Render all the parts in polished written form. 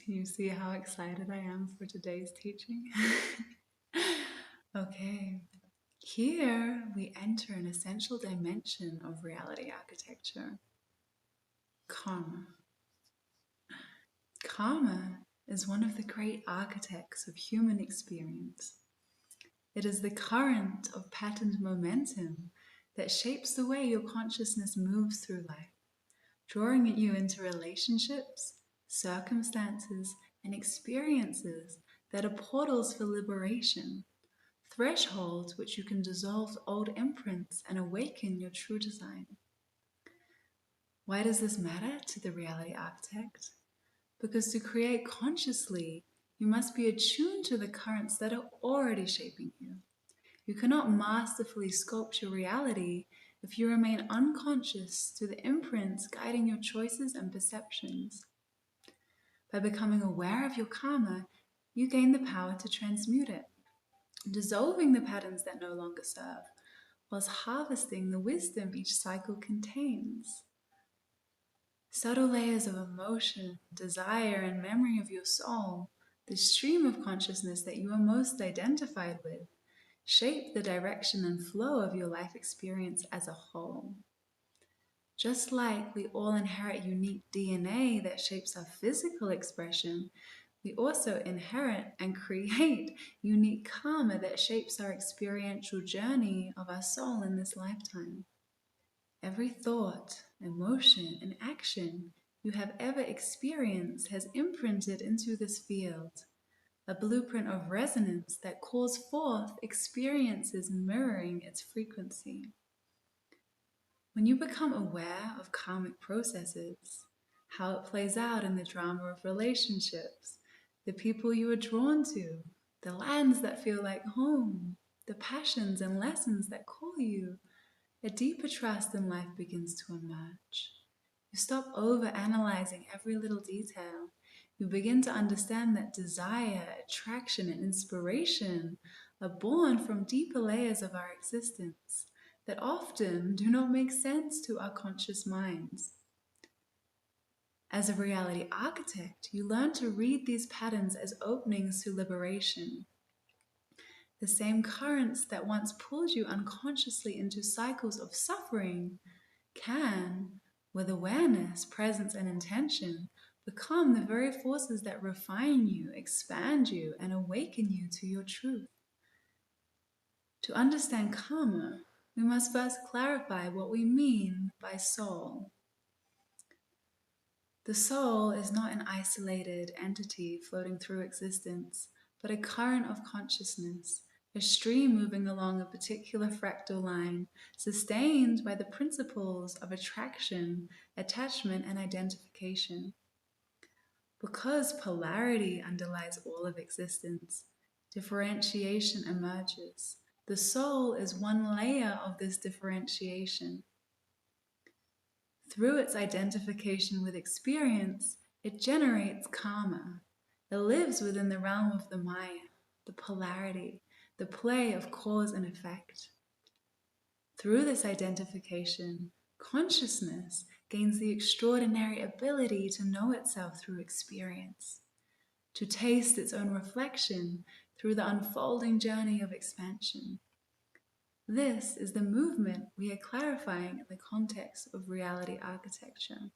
You see how excited I am for today's teaching? Okay, here we enter an essential dimension of reality architecture, karma. Karma is one of the great architects of human experience. It is the current of patterned momentum that shapes the way your consciousness moves through life, drawing you into relationships, circumstances, and experiences that are portals for liberation, thresholds which you can dissolve old imprints and awaken your true design. Why does this matter to the reality architect? Because to create consciously, you must be attuned to the currents that are already shaping you. You cannot masterfully sculpt your reality if you remain unconscious to the imprints guiding your choices and perceptions. By becoming aware of your karma, you gain the power to transmute it, dissolving the patterns that no longer serve, whilst harvesting the wisdom each cycle contains. Subtle layers of emotion, desire, and memory of your soul, the stream of consciousness that you are most identified with, shape the direction and flow of your life experience as a whole. Just like we all inherit unique DNA that shapes our physical expression, we also inherit and create unique karma that shapes our experiential journey of our soul in this lifetime. Every thought, emotion, and action you have ever experienced has imprinted into this field, a blueprint of resonance that calls forth experiences mirroring its frequency. When you become aware of karmic processes, how it plays out in the drama of relationships, the people you are drawn to, the lands that feel like home, the passions and lessons that call you, a deeper trust in life begins to emerge. You stop over-analyzing every little detail. You begin to understand that desire, attraction, and inspiration are born from deeper layers of our existence that often do not make sense to our conscious minds. As a reality architect, you learn to read these patterns as openings to liberation. The same currents that once pulled you unconsciously into cycles of suffering can, with awareness, presence, and intention, become the very forces that refine you, expand you, and awaken you to your truth. To understand karma, we must first clarify what we mean by soul. The soul is not an isolated entity floating through existence, but a current of consciousness, a stream moving along a particular fractal line, sustained by the principles of attraction, attachment, and identification. Because polarity underlies all of existence, differentiation emerges. The soul is one layer of this differentiation. Through its identification with experience, it generates karma. It lives within the realm of the Maya, the polarity, the play of cause and effect. Through this identification, consciousness gains the extraordinary ability to know itself through experience, to taste its own reflection through the unfolding journey of expansion. This is the movement we are clarifying in the context of reality architecture.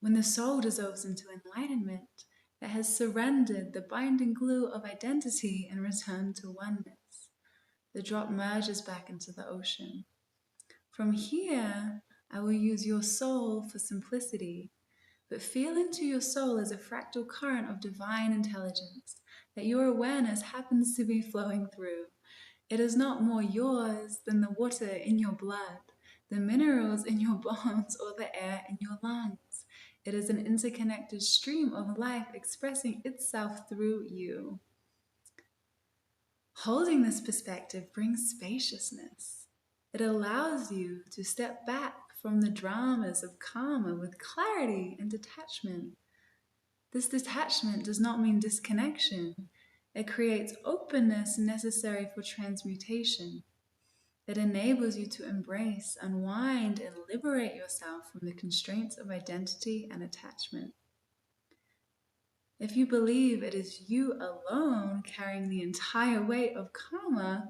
When the soul dissolves into enlightenment, it has surrendered the binding glue of identity and returned to oneness. The drop merges back into the ocean. From here, I will use your soul for simplicity, but feel into your soul as a fractal current of divine intelligence that your awareness happens to be flowing through. It is not more yours than the water in your blood, the minerals in your bones, or the air in your lungs. It is an interconnected stream of life expressing itself through you. Holding this perspective brings spaciousness. It allows you to step back from the dramas of karma with clarity and detachment. This detachment does not mean disconnection. It creates openness necessary for transmutation. It enables you to embrace, unwind, and liberate yourself from the constraints of identity and attachment. If you believe it is you alone carrying the entire weight of karma,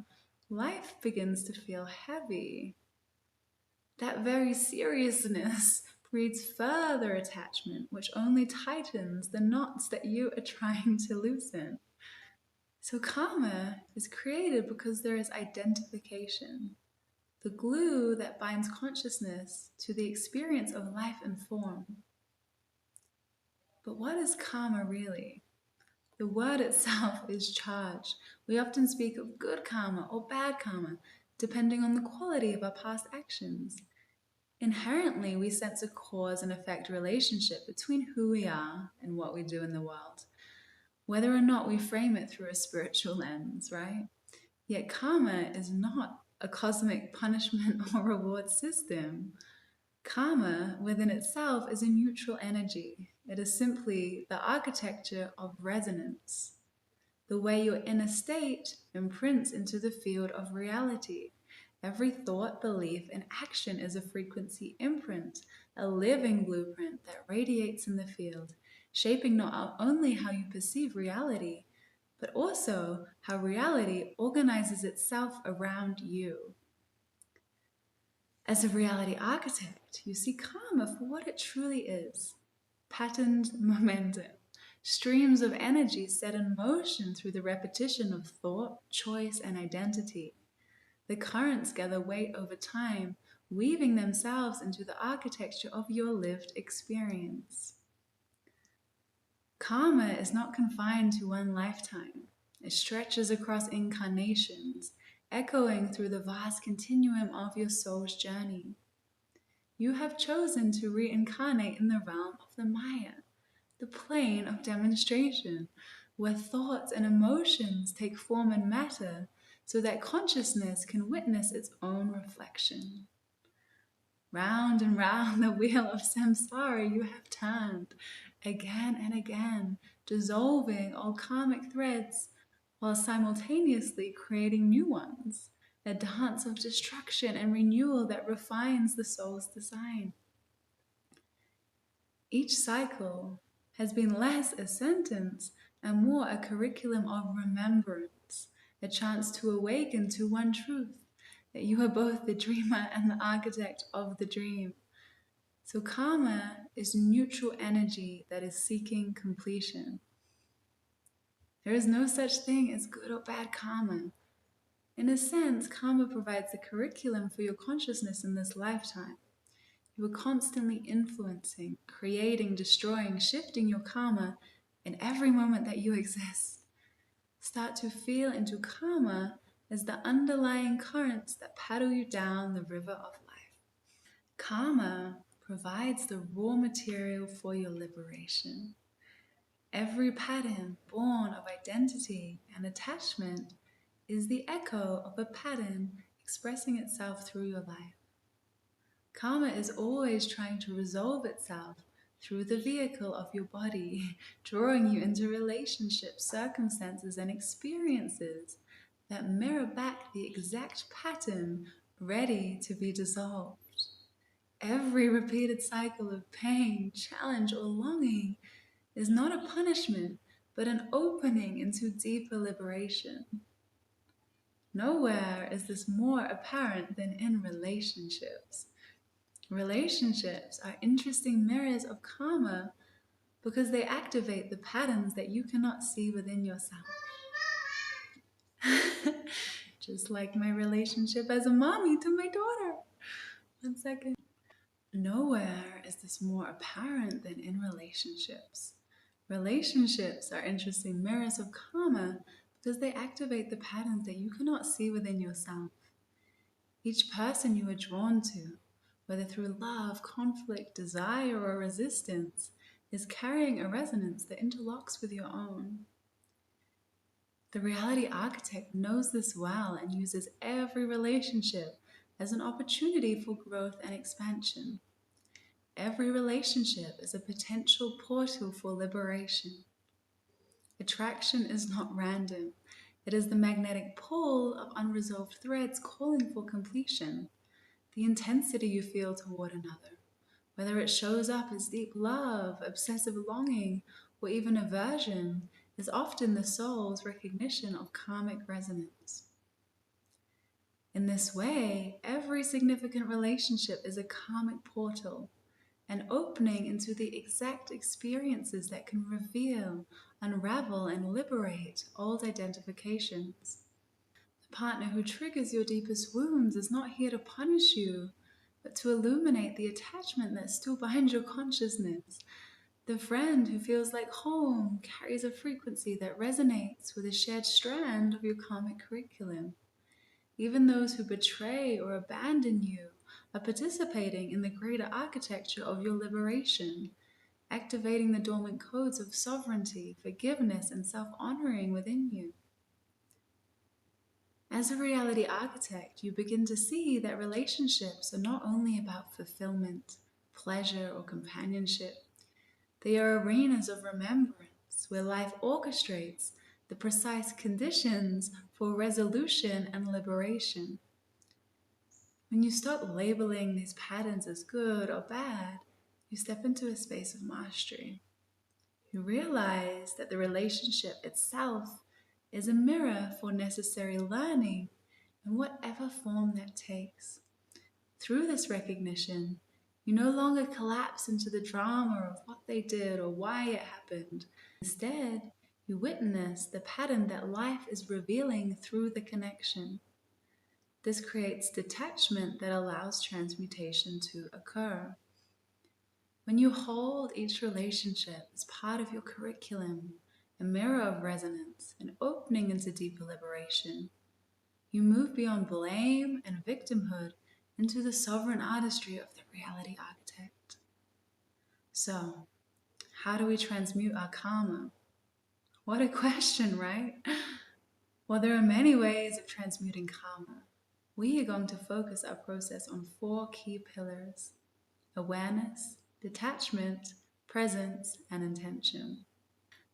life begins to feel heavy. That very seriousness breeds further attachment, which only tightens the knots that you are trying to loosen. So karma is created because there is identification, the glue that binds consciousness to the experience of life and form. But what is karma really? The word itself is charged. We often speak of good karma or bad karma, depending on the quality of our past actions. Inherently, we sense a cause and effect relationship between who we are and what we do in the world, whether or not we frame it through a spiritual lens, right? Yet karma is not a cosmic punishment or reward system. Karma within itself is a neutral energy. It is simply the architecture of resonance, the way your inner state imprints into the field of reality. Every thought, belief, and action is a frequency imprint, a living blueprint that radiates in the field, shaping not only how you perceive reality, but also how reality organizes itself around you. As a reality architect, you see karma for what it truly is: patterned momentum, streams of energy set in motion through the repetition of thought, choice, and identity. The currents gather weight over time, weaving themselves into the architecture of your lived experience. Karma is not confined to one lifetime. It stretches across incarnations, echoing through the vast continuum of your soul's journey. You have chosen to reincarnate in the realm of the Maya, the plane of demonstration, where thoughts and emotions take form and matter so that consciousness can witness its own reflection. Round and round the wheel of samsara you have turned, again and again, dissolving all karmic threads while simultaneously creating new ones, a dance of destruction and renewal that refines the soul's design. Each cycle has been less a sentence and more a curriculum of remembrance, a chance to awaken to one truth, that you are both the dreamer and the architect of the dream. So karma is neutral energy that is seeking completion. There is no such thing as good or bad karma. In a sense, karma provides the curriculum for your consciousness in this lifetime. You are constantly influencing, creating, destroying, shifting your karma in every moment that you exist. Start to feel into karma as the underlying currents that paddle you down the river of life. Karma provides the raw material for your liberation. Every pattern born of identity and attachment is the echo of a pattern expressing itself through your life. Karma is always trying to resolve itself through the vehicle of your body, drawing you into relationships, circumstances, and experiences that mirror back the exact pattern ready to be dissolved. Every repeated cycle of pain, challenge, or longing is not a punishment, but an opening into deeper liberation. Nowhere is this more apparent than in relationships. Relationships are interesting mirrors of karma because they activate the patterns that you cannot see within yourself. Just like my relationship as a mommy to my daughter. One second. Nowhere is this more apparent than in relationships. Relationships are interesting mirrors of karma because they activate the patterns that you cannot see within yourself. Each person you are drawn to, whether through love, conflict, desire, or resistance, is carrying a resonance that interlocks with your own. The reality architect knows this well and uses every relationship as an opportunity for growth and expansion. Every relationship is a potential portal for liberation. Attraction is not random. It is the magnetic pull of unresolved threads calling for completion. The intensity you feel toward another, whether it shows up as deep love, obsessive longing, or even aversion is often the soul's recognition of karmic resonance. In this way, every significant relationship is a karmic portal, an opening into the exact experiences that can reveal, unravel, and liberate old identifications. The partner who triggers your deepest wounds is not here to punish you, but to illuminate the attachment that still binds your consciousness. The friend who feels like home carries a frequency that resonates with a shared strand of your karmic curriculum. Even those who betray or abandon you are participating in the greater architecture of your liberation, activating the dormant codes of sovereignty, forgiveness, and self-honoring within you. As a reality architect, you begin to see that relationships are not only about fulfillment, pleasure, or companionship. They are arenas of remembrance where life orchestrates the precise conditions for resolution and liberation. When you stop labeling these patterns as good or bad, you step into a space of mastery. You realize that the relationship itself is a mirror for necessary learning in whatever form that takes. Through this recognition, you no longer collapse into the drama of what they did or why it happened. Instead, you witness the pattern that life is revealing through the connection. This creates detachment that allows transmutation to occur. When you hold each relationship as part of your curriculum, a mirror of resonance, an opening into deeper liberation, you move beyond blame and victimhood into the sovereign artistry of the reality architect. So, how do we transmute our karma? What a question, right? Well, there are many ways of transmuting karma. We are going to focus our process on 4 key pillars: awareness, detachment, presence, and intention.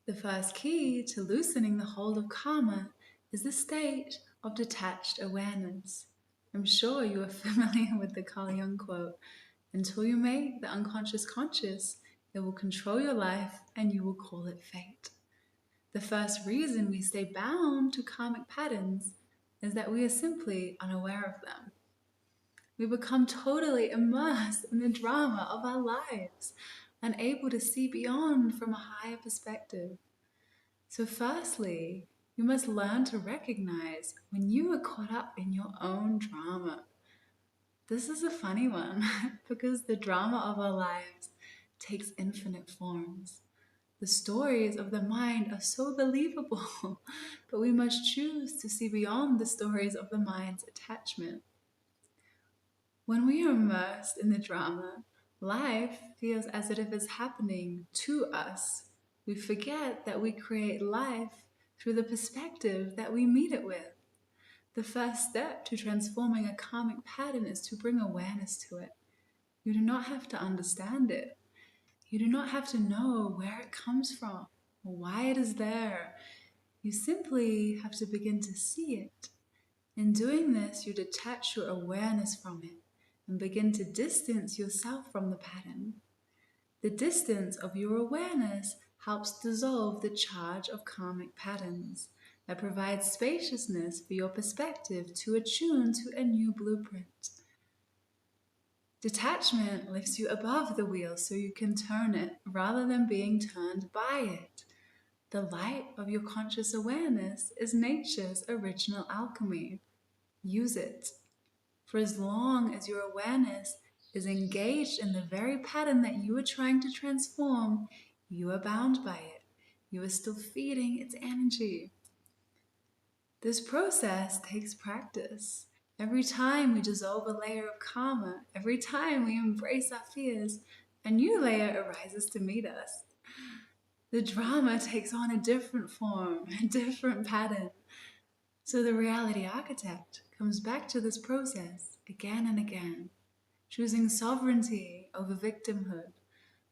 The first key to loosening the hold of karma is the state of detached awareness. I'm sure you are familiar with the Carl Jung quote, "Until you make the unconscious conscious, it will control your life and you will call it fate." The first reason we stay bound to karmic patterns is that we are simply unaware of them. We become totally immersed in the drama of our lives, unable to see beyond from a higher perspective. So firstly, you must learn to recognize when you are caught up in your own drama. This is a funny one because the drama of our lives takes infinite forms. The stories of the mind are so believable, but we must choose to see beyond the stories of the mind's attachment. When we are immersed in the drama, life feels as if it is happening to us. We forget that we create life through the perspective that we meet it with. The first step to transforming a karmic pattern is to bring awareness to it. You do not have to understand it. You do not have to know where it comes from or why it is there. You simply have to begin to see it. In doing this, you detach your awareness from it and begin to distance yourself from the pattern. The distance of your awareness helps dissolve the charge of karmic patterns that provides spaciousness for your perspective to attune to a new blueprint. Detachment lifts you above the wheel so you can turn it rather than being turned by it. The light of your conscious awareness is nature's original alchemy. Use it. For as long as your awareness is engaged in the very pattern that you are trying to transform, you are bound by it. You are still feeding its energy. This process takes practice. Every time we dissolve a layer of karma, every time we embrace our fears, a new layer arises to meet us. The drama takes on a different form, a different pattern. So the reality architect comes back to this process again and again, choosing sovereignty over victimhood.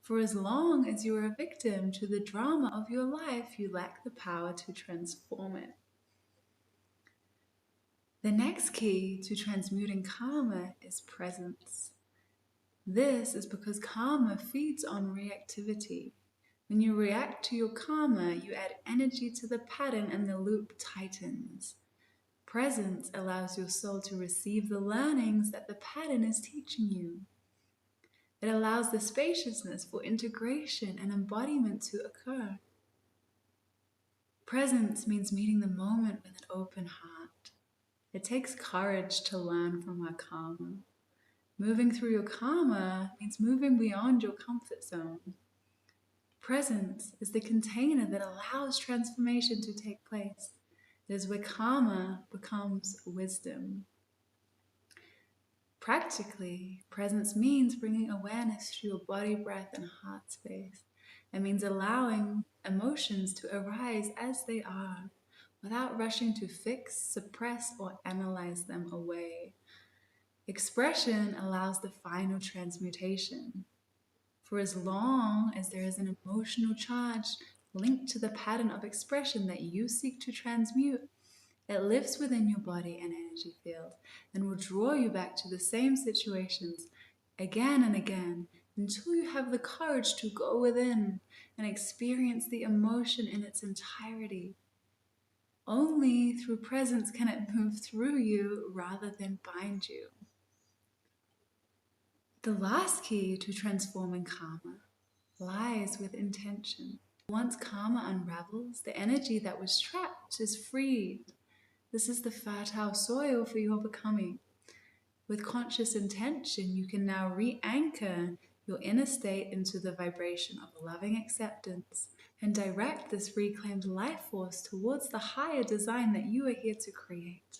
For as long as you are a victim to the drama of your life, you lack the power to transform it. The next key to transmuting karma is presence. This is because karma feeds on reactivity. When you react to your karma, you add energy to the pattern and the loop tightens. Presence allows your soul to receive the learnings that the pattern is teaching you. It allows the spaciousness for integration and embodiment to occur. Presence means meeting the moment with an open heart. It takes courage to learn from our karma. Moving through your karma means moving beyond your comfort zone. Presence is the container that allows transformation to take place. It is where karma becomes wisdom. Practically, presence means bringing awareness to your body, breath, and heart space. It means allowing emotions to arise as they are, without rushing to fix, suppress, or analyze them away. Expression allows the final transmutation. For as long as there is an emotional charge linked to the pattern of expression that you seek to transmute, it lives within your body and energy field and will draw you back to the same situations again and again until you have the courage to go within and experience the emotion in its entirety. Only through presence can it move through you rather than bind you. The last key to transforming karma lies with intention. Once karma unravels, the energy that was trapped is freed. This is the fertile soil for your becoming. With conscious intention, you can now re-anchor your inner state into the vibration of loving acceptance and direct this reclaimed life force towards the higher design that you are here to create.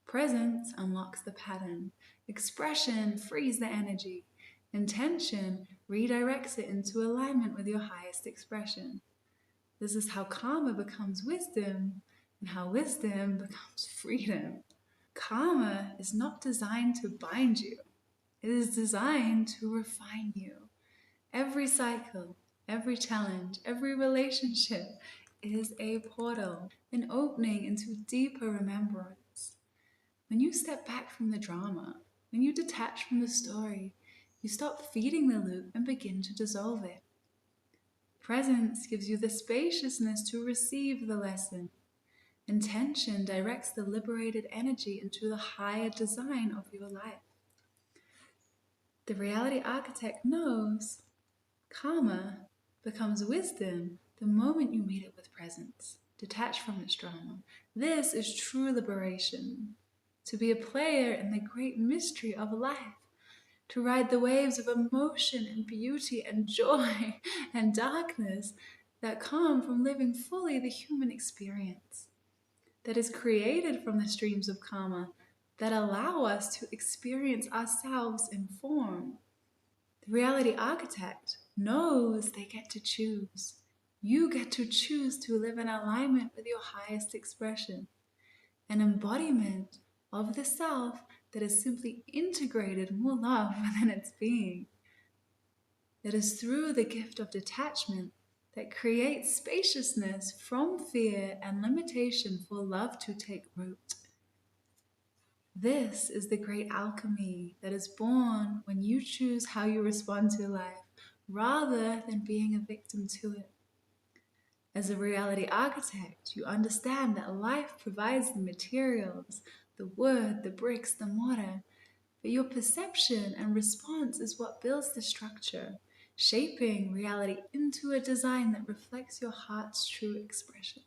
Presence unlocks the pattern. Expression frees the energy. Intention redirects it into alignment with your highest expression. This is how karma becomes wisdom, and how wisdom becomes freedom. Karma is not designed to bind you. It is designed to refine you. Every cycle, every challenge, every relationship is a portal, an opening into deeper remembrance. When you step back from the drama, when you detach from the story, you stop feeding the loop and begin to dissolve it. Presence gives you the spaciousness to receive the lesson. Intention directs the liberated energy into the higher design of your life. The reality architect knows karma becomes wisdom the moment you meet it with presence, detached from its drama. This is true liberation. To be a player in the great mystery of life, to ride the waves of emotion and beauty and joy and darkness that come from living fully the human experience, that is created from the streams of karma that allow us to experience ourselves in form. The reality architect knows they get to choose. You get to choose to live in alignment with your highest expression, an embodiment of the self that is simply integrated more love within its being. It is through the gift of detachment that creates spaciousness from fear and limitation for love to take root. This is the great alchemy that is born when you choose how you respond to life rather than being a victim to it. As a reality architect, you understand that life provides the materials, the wood, the bricks, the mortar, but your perception and response is what builds the structure, shaping reality into a design that reflects your heart's true expression.